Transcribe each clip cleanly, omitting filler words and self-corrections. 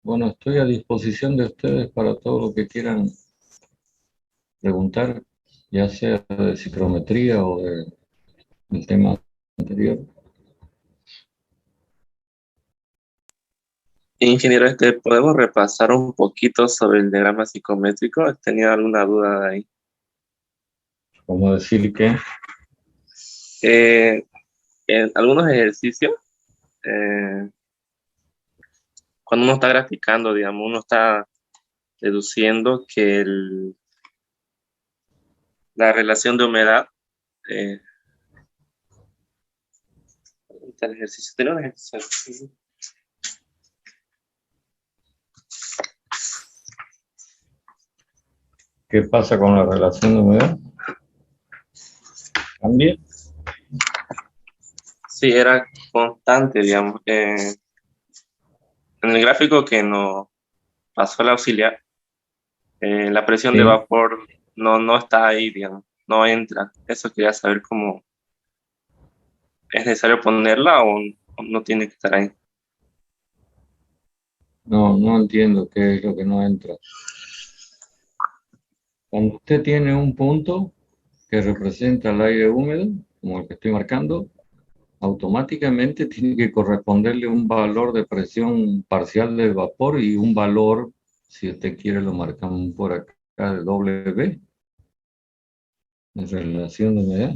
Bueno, estoy a disposición de ustedes para todo lo que quieran preguntar, ya sea de psicometría o del tema anterior. Ingeniero, ¿podemos repasar un poquito sobre el diagrama psicométrico? ¿Tenía alguna duda de ahí? Como decir que, Eh, en algunos ejercicios, eh, cuando uno está graficando, digamos, uno está deduciendo que la relación de humedad, eh, el ejercicio, tenía un ejercicio así. ¿qué pasa con la relación de humedad? ¿Cambia? Sí, era constante, digamos. En el gráfico que nos pasó el auxiliar, la presión de Sí. vapor no está ahí, digamos, no entra. Eso quería saber cómo es necesario ponerla o no tiene que estar ahí. No, no entiendo qué es lo que no entra. Cuando usted tiene un punto que representa el aire húmedo, como el que estoy marcando, automáticamente tiene que corresponderle un valor de presión parcial del vapor y un valor, si usted quiere lo marcamos por acá, de W, en relación de humedad.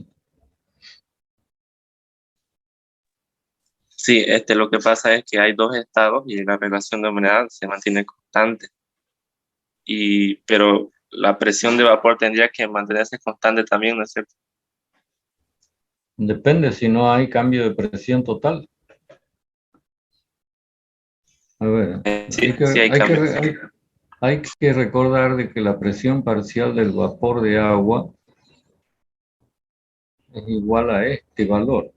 Sí, lo que pasa es que hay dos estados y la relación de humedad se mantiene constante. Pero la presión de vapor tendría que mantenerse constante también, ¿no es cierto? Depende si no hay cambio de presión total. A ver, Sí, sí hay cambios. hay que recordar de que la presión parcial del vapor de agua es igual a este valor.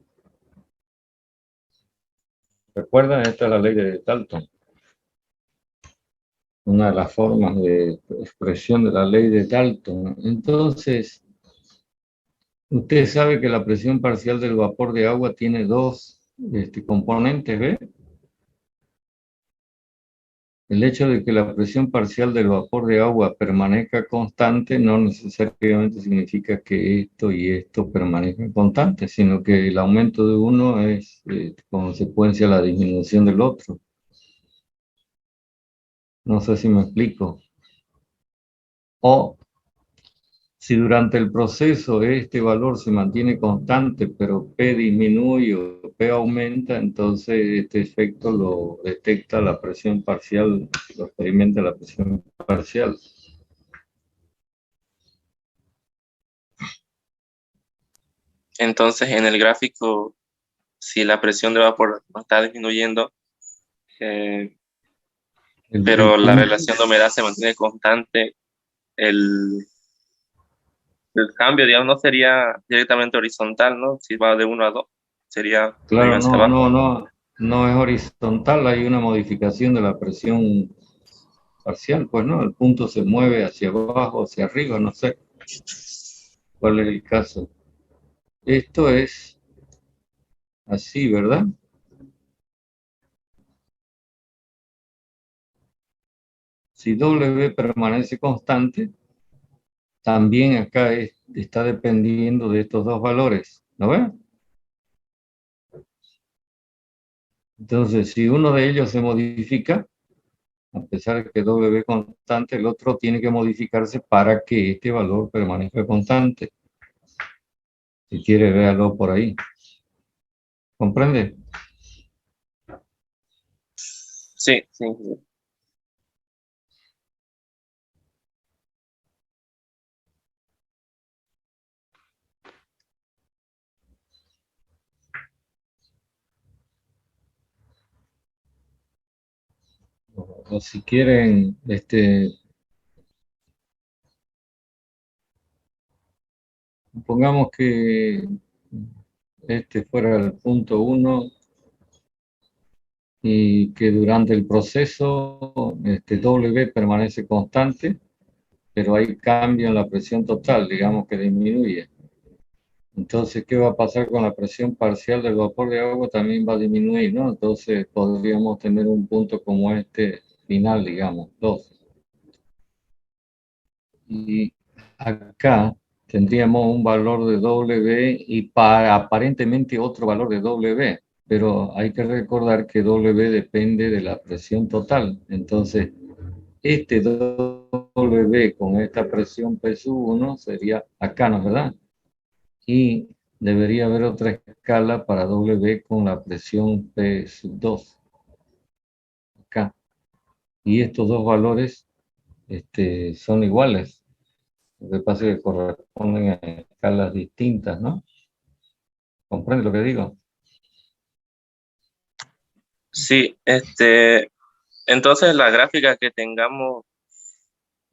¿Recuerdan? Esta es la ley de Dalton, una de las formas de expresión de la ley de Dalton. Entonces, usted sabe que la presión parcial del vapor de agua tiene dos componentes, ¿ve? El hecho de que la presión parcial del vapor de agua permanezca constante no necesariamente significa que esto y esto permanezcan constantes, sino que el aumento de uno es consecuencia de la disminución del otro. No sé si me explico. O si durante el proceso este valor se mantiene constante, pero P disminuye o P aumenta, entonces este efecto lo detecta la presión parcial, lo experimenta la presión parcial. Entonces, en el gráfico, si la presión de vapor no está disminuyendo, eh, El pero la punto, relación de humedad se mantiene constante, el, el cambio, digamos, no sería directamente horizontal, ¿no? Si va de uno a 2 sería de claro, arriba hacia abajo. no es horizontal, hay una modificación de la presión parcial, pues no, el punto se mueve hacia abajo, hacia arriba, no sé cuál es el caso. Esto es así, ¿verdad? Si W permanece constante, también acá está dependiendo de estos dos valores, ¿no ven? Entonces, si uno de ellos se modifica, a pesar de que W es constante, el otro tiene que modificarse para que este valor permanezca constante. Si quiere, véalo por ahí. ¿Comprende? Sí, sí. O si quieren, pongamos que este fuera el punto uno y que durante el proceso W permanece constante, pero hay cambio en la presión total, digamos que disminuye. Entonces, ¿qué va a pasar con la presión parcial del vapor de agua? También va a disminuir, ¿no? Entonces, podríamos tener un punto como este final, digamos, 2. Y acá tendríamos un valor de W y para aparentemente otro valor de W, pero hay que recordar que W depende de la presión total. Entonces, este W con esta presión P sub 1 sería acá, ¿no es verdad? Y debería haber otra escala para W con la presión P sub 2 acá. Y estos dos valores son iguales. Lo que pasa es que corresponden a escalas distintas, ¿no? ¿Comprende lo que digo? Sí, entonces la gráfica que tengamos,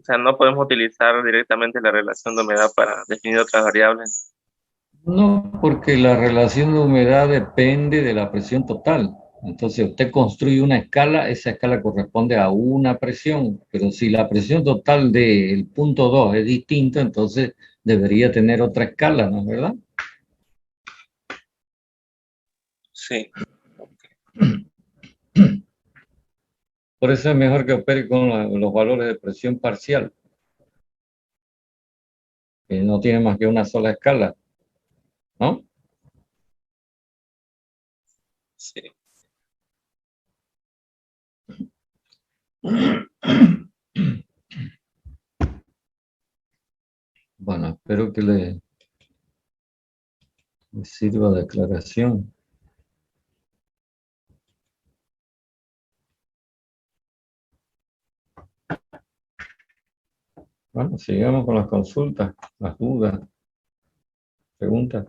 o sea, no podemos utilizar directamente la relación de humedad para definir otras variables. No, porque la relación de humedad depende de la presión total. Entonces, usted construye una escala, esa escala corresponde a una presión, pero si la presión total del punto 2 es distinta, entonces debería tener otra escala, ¿no es verdad? Sí, Por eso es mejor que opere con los valores de presión parcial, que no tiene más que una sola escala, ¿no? sí. Bueno, espero que le sirva de aclaración. Bueno, sigamos con las consultas, las dudas, preguntas.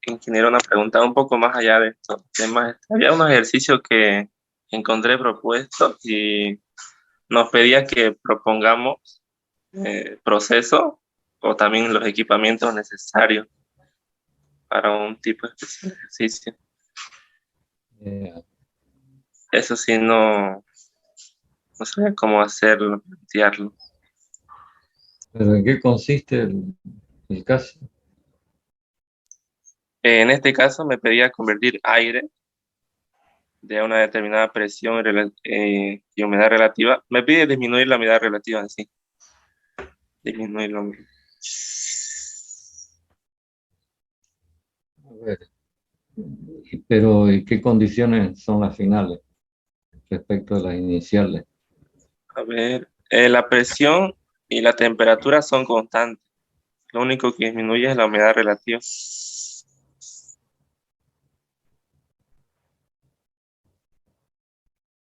Ingeniero, una pregunta un poco más allá de estos temas. Había unos ejercicios que encontré propuestos y nos pedía que propongamos procesos o también los equipamientos necesarios para un tipo especial de ejercicio. Eh, Eso sí, no sabía cómo hacerlo, plantearlo. ¿Pero en qué consiste el caso? En este caso me pedía convertir aire de una determinada presión y humedad relativa. Me pide disminuir la humedad relativa en sí. Disminuir la humedad. A ver, pero ¿y qué condiciones son las finales respecto de las iniciales? A ver, la presión y la temperatura son constantes. Lo único que disminuye es la humedad relativa.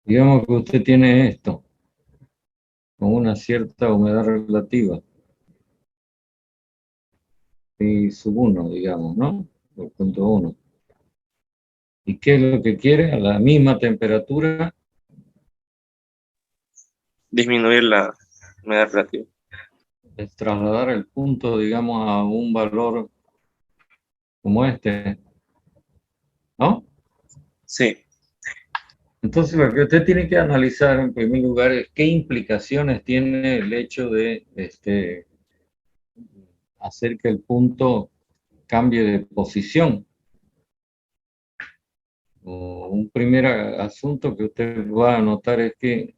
Digamos que usted tiene esto, con una cierta humedad relativa, y sub 1, digamos, ¿no? Por punto 1. ¿Y qué es lo que quiere? A la misma temperatura, Disminuir la humedad relativa. es trasladar el punto, digamos, a un valor como este, ¿no? Sí, Entonces, lo que usted tiene que analizar en primer lugar es qué implicaciones tiene el hecho de hacer que el punto cambie de posición. Un primer asunto que usted va a notar es que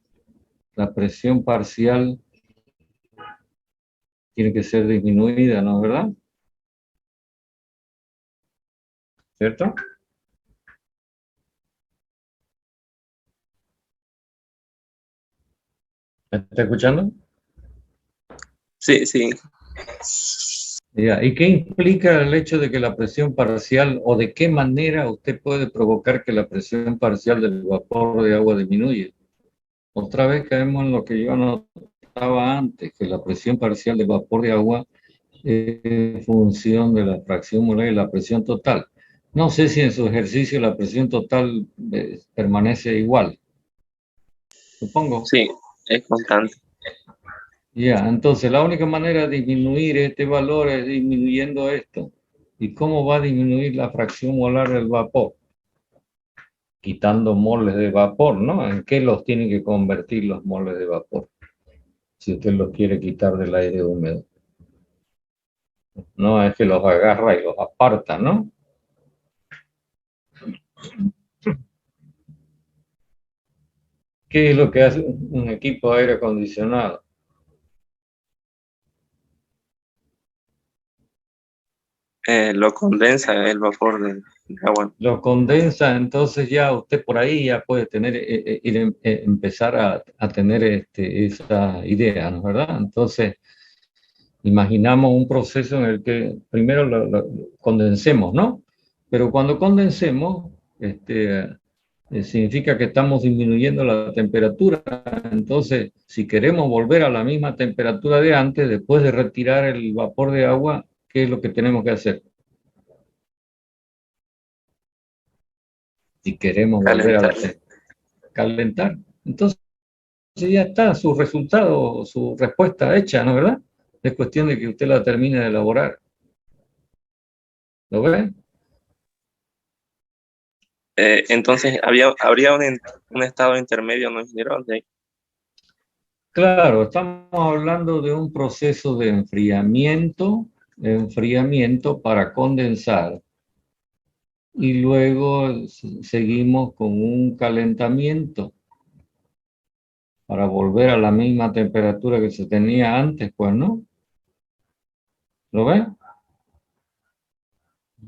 la presión parcial tiene que ser disminuida, ¿no es verdad? ¿Cierto? ¿Me está escuchando? sí, sí. Ya, ¿y qué implica el hecho de que la presión parcial o de qué manera usted puede provocar que la presión parcial del vapor de agua disminuya? Otra vez caemos en lo que yo anotaba antes, que la presión parcial del vapor de agua es en función de la fracción molar y la presión total. No sé si en su ejercicio la presión total permanece igual. supongo. Sí, es constante. Ya, entonces la única manera de disminuir este valor es disminuyendo esto. ¿Y cómo va a disminuir la fracción molar del vapor? Quitando moles de vapor, ¿no? ¿En qué los tienen que convertir los moles de vapor? Si usted los quiere quitar del aire húmedo. No es que los agarra y los aparta, ¿no? ¿Qué es lo que hace un equipo de aire acondicionado? Lo condensa el vapor del agua. Lo condensa, entonces ya usted por ahí ya puede tener, empezar a tener esa idea, ¿no es verdad? Entonces, imaginamos un proceso en el que primero lo condensemos, ¿no? Pero cuando condensemos, significa que estamos disminuyendo la temperatura. Entonces, si queremos volver a la misma temperatura de antes, después de retirar el vapor de agua, ¿qué es lo que tenemos que hacer? Si queremos volver a Calentar. la calentar. Entonces ya está su resultado, su respuesta hecha, ¿no es verdad? Es cuestión de que usted la termine de elaborar. ¿Lo ve? Entonces, habría un estado intermedio, ¿no, ingeniero? Claro, estamos hablando de un proceso de enfriamiento para condensar y luego seguimos con un calentamiento para volver a la misma temperatura que se tenía antes, pues, ¿no? ¿Lo ve?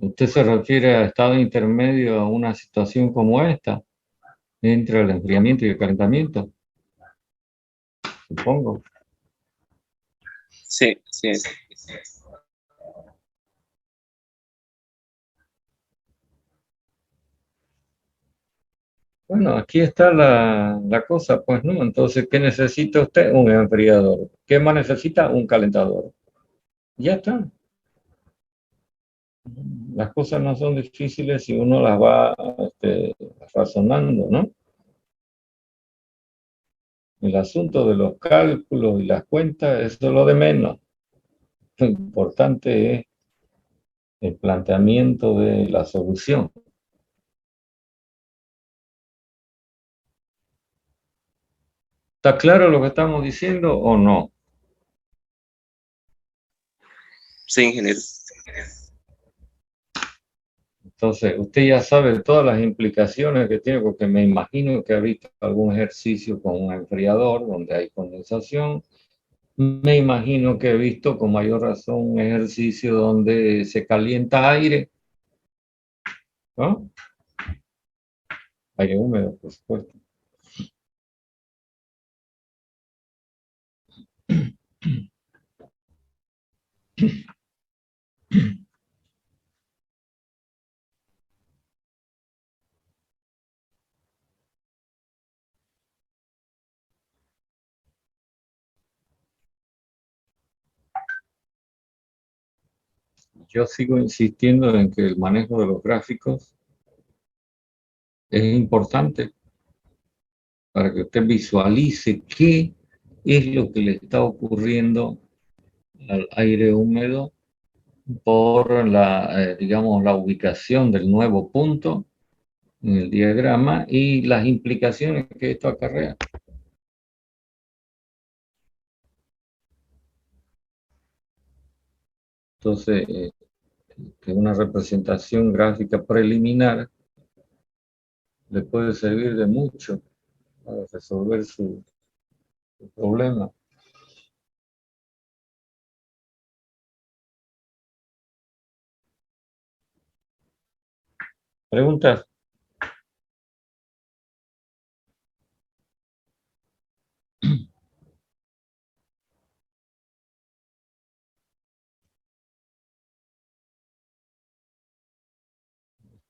Usted se refiere a estado intermedio a una situación como esta, entre el enfriamiento y el calentamiento, supongo. Sí, sí. Bueno, aquí está la cosa, pues, ¿no? Entonces, ¿qué necesita usted? Un enfriador. ¿Qué más necesita? Un calentador. Ya está. Las cosas no son difíciles si uno las va razonando, ¿no? El asunto de los cálculos y las cuentas, eso es lo de menos. Lo importante es el planteamiento de la solución. ¿Está claro lo que estamos diciendo o no? Sí, ingeniero. Entonces, usted ya sabe todas las implicaciones que tiene, porque me imagino que ha visto algún ejercicio con un enfriador donde hay condensación. Me imagino que he visto con mayor razón un ejercicio donde se calienta aire, ¿no? Aire húmedo, por supuesto. Yo sigo insistiendo en que el manejo de los gráficos es importante para que usted visualice qué es lo que le está ocurriendo al aire húmedo por digamos, la ubicación del nuevo punto en el diagrama y las implicaciones que esto acarrea. Entonces, que una representación gráfica preliminar le puede servir de mucho para resolver su problema. ¿Preguntas?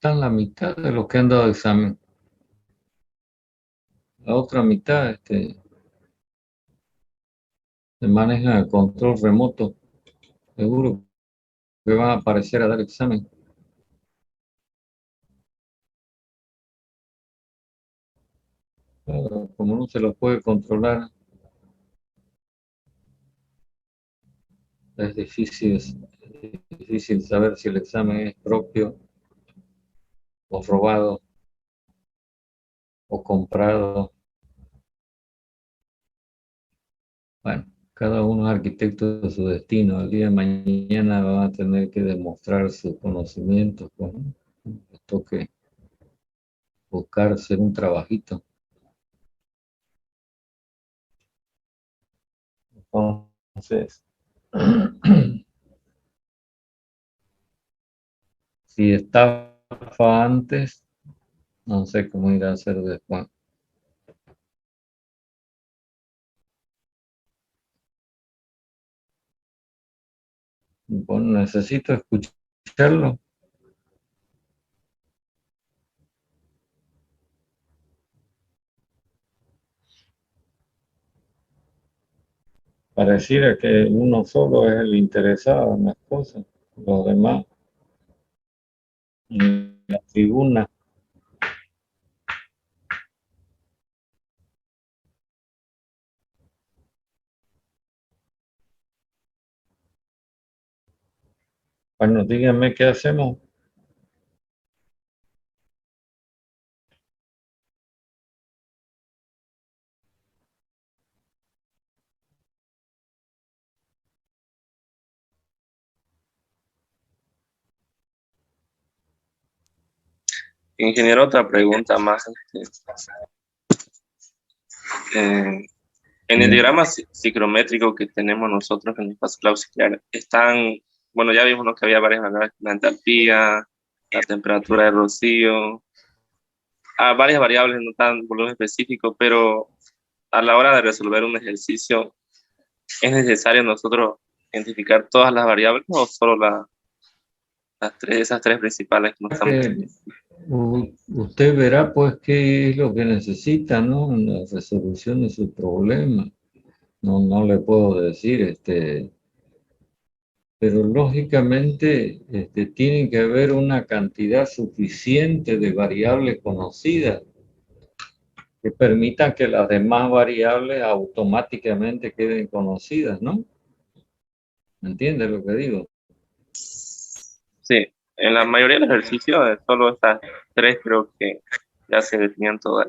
Están la mitad de los que han dado examen. La otra mitad se maneja el control remoto. Seguro que van a aparecer a dar examen. Claro, como no se lo puede controlar, es difícil saber si el examen es propio o robado o comprado. Bueno, cada uno es arquitecto de su destino. El día de mañana va a tener que demostrar sus conocimientos, pues, ¿no? Les toque buscar hacer un trabajito. Entonces, si estafa antes, no sé cómo irá a ser después. Bueno, necesito escucharlo. Pareciera que uno solo es el interesado en las cosas, los demás en la tribuna. Bueno, díganme qué hacemos. Ingeniero, otra pregunta más. Eh, en el Bien. diagrama ciclométrico que tenemos nosotros en el espacio clausical, están, bueno, ya vimos, ¿no?, que había varias variables, la entalpía, la temperatura de rocío, varias variables, no tan volumen específico, pero a la hora de resolver un ejercicio, ¿es necesario nosotros identificar todas las variables o solo esas tres principales que nos estamos Que diciendo? usted verá pues qué es lo que necesita, ¿no? En la resolución de su problema. No, no le puedo decir, pero lógicamente tiene que haber una cantidad suficiente de variables conocidas que permitan que las demás variables automáticamente queden conocidas, ¿no? ¿Me entiende lo que digo? Sí, en la mayoría de los ejercicios, solo estas tres creo que ya se definían todas.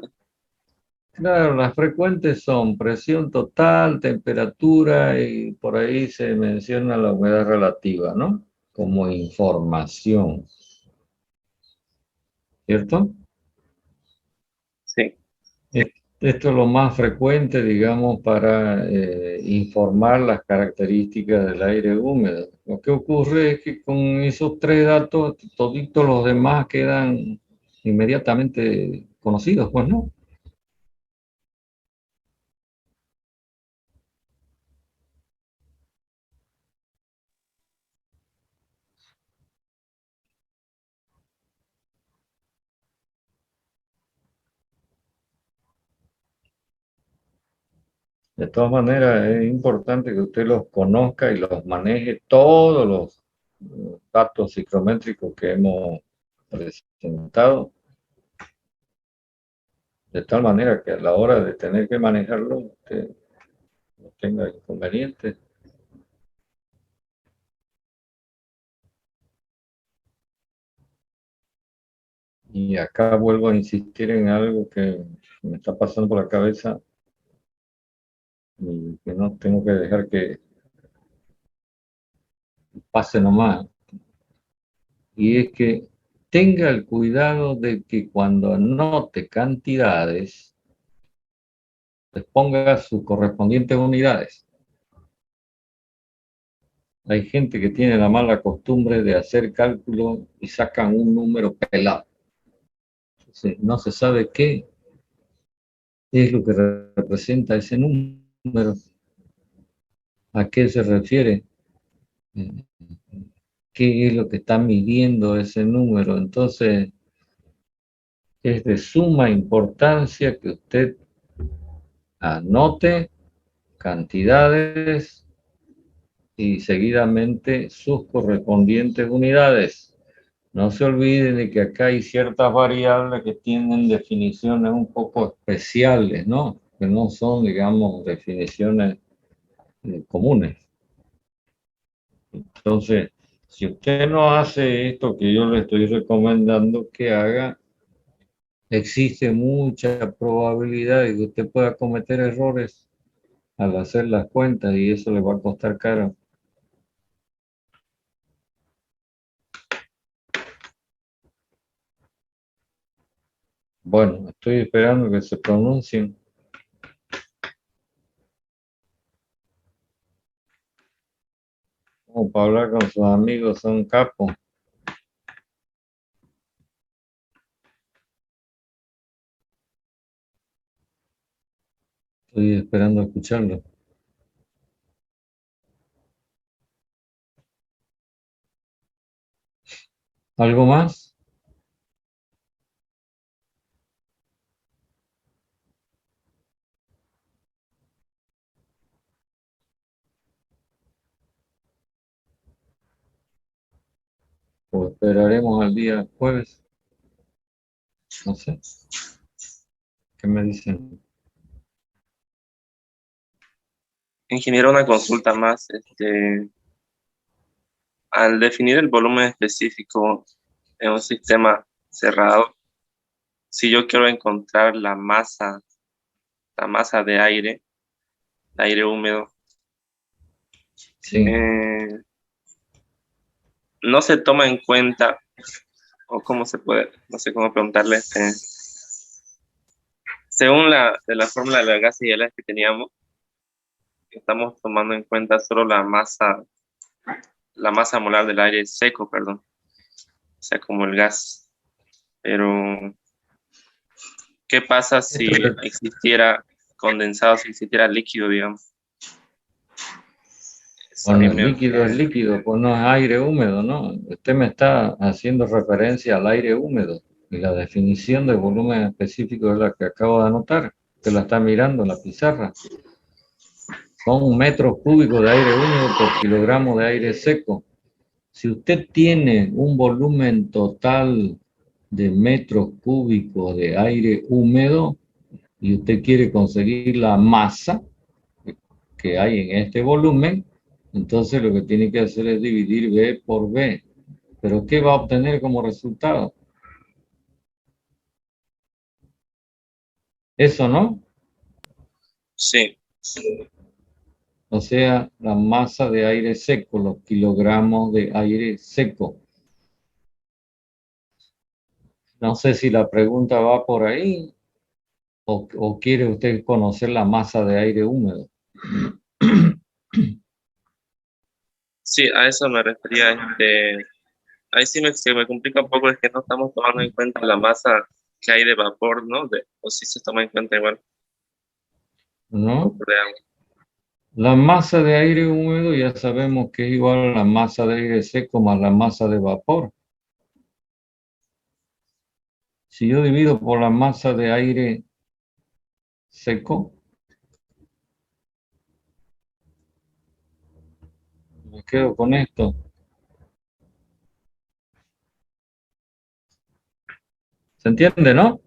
Claro, las frecuentes son presión total, temperatura y por ahí se menciona la humedad relativa, ¿no? Como información, ¿cierto? Sí, Esto es lo más frecuente, digamos, para informar las características del aire húmedo. Lo que ocurre es que con esos tres datos, toditos los demás quedan inmediatamente conocidos, pues, ¿no? De todas maneras, es importante que usted los conozca y los maneje todos los datos psicométricos que hemos presentado, de tal manera que a la hora de tener que manejarlo, usted no tenga inconvenientes. Y acá vuelvo a insistir en algo que me está pasando por la cabeza y que no tengo que dejar que pase nomás. Y es que tenga el cuidado de que cuando anote cantidades, les ponga sus correspondientes unidades. Hay gente que tiene la mala costumbre de hacer cálculos y sacan un número pelado. Entonces, no se sabe qué es lo que representa ese número, a qué se refiere, qué es lo que está midiendo ese número. Entonces, es de suma importancia que usted anote cantidades y seguidamente sus correspondientes unidades. No se olviden de que acá hay ciertas variables que tienen definiciones un poco especiales, ¿no? Que no son, digamos, definiciones comunes. Entonces, si usted no hace esto que yo le estoy recomendando que haga, existe mucha probabilidad de que usted pueda cometer errores al hacer las cuentas y eso le va a costar caro. Bueno, estoy esperando que se pronuncien. Como para hablar con sus amigos, son capos. Estoy esperando escucharlo. ¿Algo más? ¿O esperaremos al día jueves? No sé. ¿Qué me dicen? Ingeniero, una consulta más. Al definir el volumen específico en un sistema cerrado, si yo quiero encontrar la masa de aire húmedo, Sí. eh, no se toma en cuenta, o cómo se puede, no sé cómo preguntarle, según de la fórmula de la gas y el que teníamos, estamos tomando en cuenta solo la masa molar del aire seco, perdón, o sea, como el gas. Pero, ¿qué pasa si existiera condensado, si existiera líquido, digamos? Bueno, el líquido es líquido, pues no es aire húmedo, ¿no? Usted me está haciendo referencia al aire húmedo y la definición de volumen específico es la que acabo de anotar. Usted la está mirando en la pizarra. Son metros cúbicos de aire húmedo por kilogramo de aire seco. Si usted tiene un volumen total de metros cúbicos de aire húmedo y usted quiere conseguir la masa que hay en este volumen, entonces lo que tiene que hacer es dividir B por B. ¿Pero qué va a obtener como resultado? Eso, ¿no? Sí, O sea, la masa de aire seco, los kilogramos de aire seco. No sé si la pregunta va por ahí o quiere usted conocer la masa de aire húmedo. sí, a eso me refería. Ahí sí se me complica un poco, es que no estamos tomando en cuenta la masa que hay de vapor, ¿no? O sí se toma en cuenta igual, ¿No? vapor de agua. La masa de aire húmedo ya sabemos que es igual a la masa de aire seco más la masa de vapor. Si yo divido por la masa de aire seco, me quedo con esto. ¿Se entiende, no?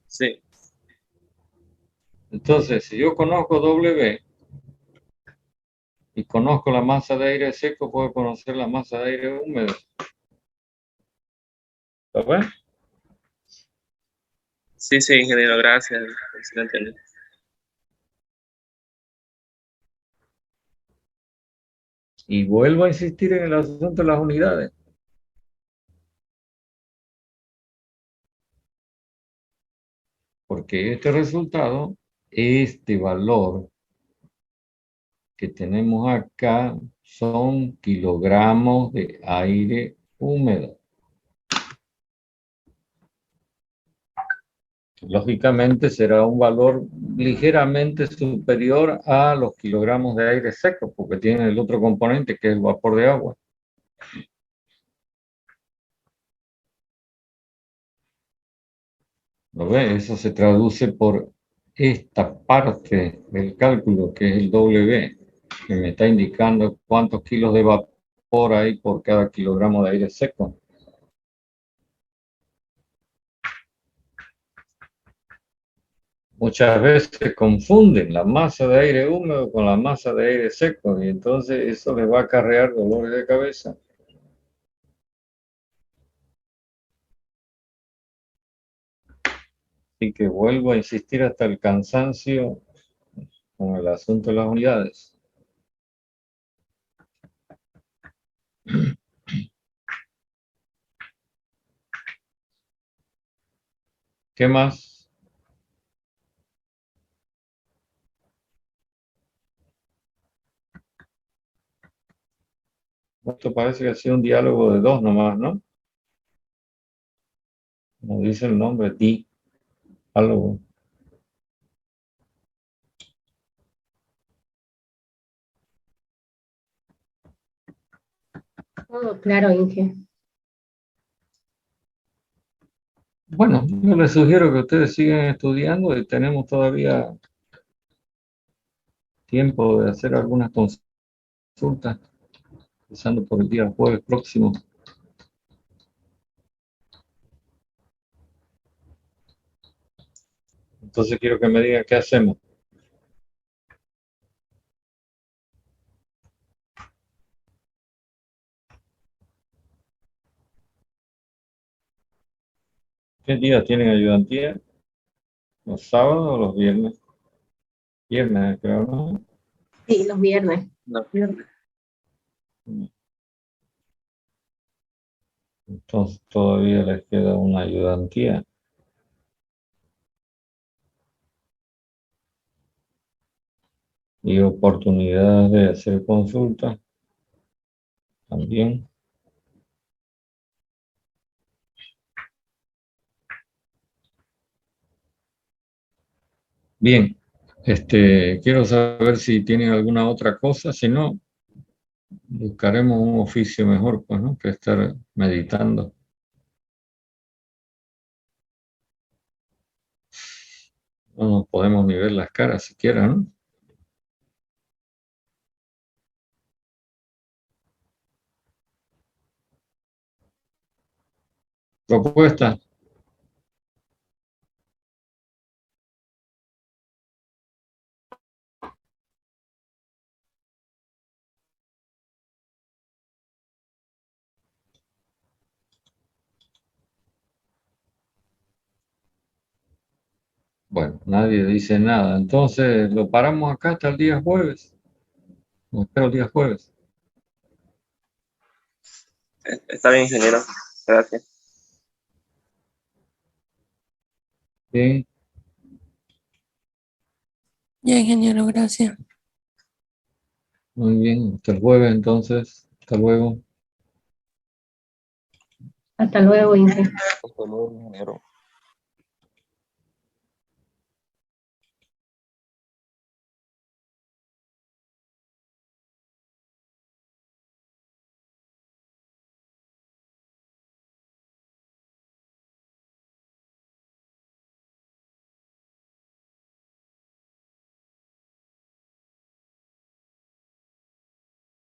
Sí, Entonces, si yo conozco W y conozco la masa de aire seco, puedo conocer la masa de aire húmedo. ¿Lo ven? sí, sí, ingeniero, gracias. Sí lo entendí. Y vuelvo a insistir en el asunto de las unidades. Porque este resultado, este valor que tenemos acá, son kilogramos de aire húmedo. Lógicamente será un valor ligeramente superior a los kilogramos de aire seco, porque tiene el otro componente que es el vapor de agua. ¿Lo ve? Eso se traduce por esta parte del cálculo, que es el W, que me está indicando cuántos kilos de vapor por ahí por cada kilogramo de aire seco. Muchas veces confunden la masa de aire húmedo con la masa de aire seco y entonces eso les va a acarrear dolores de cabeza. Así que vuelvo a insistir hasta el cansancio con el asunto de las unidades. ¿Qué más? Esto parece que ha sido un diálogo de dos nomás, ¿no? Como dice el nombre, diálogo. Todo claro, Inge. Bueno, yo les sugiero que ustedes sigan estudiando y tenemos todavía tiempo de hacer algunas consultas, empezando por el día jueves próximo. Entonces quiero que me digan qué hacemos. ¿Qué día tienen ayudantía? ¿Los sábados o los viernes? Viernes, creo, ¿no? Sí, los viernes. No pierde. Entonces todavía les queda una ayudantía. Y oportunidades de hacer consultas también. Bien, quiero saber si tienen alguna otra cosa, si no, buscaremos un oficio mejor, pues, ¿no? Que estar meditando. No nos podemos ni ver las caras siquiera, ¿no? Propuesta. Bueno, nadie dice nada. Entonces, lo paramos acá hasta el día jueves. Nos espero el día jueves. Está bien, ingeniero. Gracias. Bien, Ya, ingeniero, gracias. muy bien. Hasta el jueves, entonces. Hasta luego. Hasta luego, Inge. Hasta luego, ingeniero.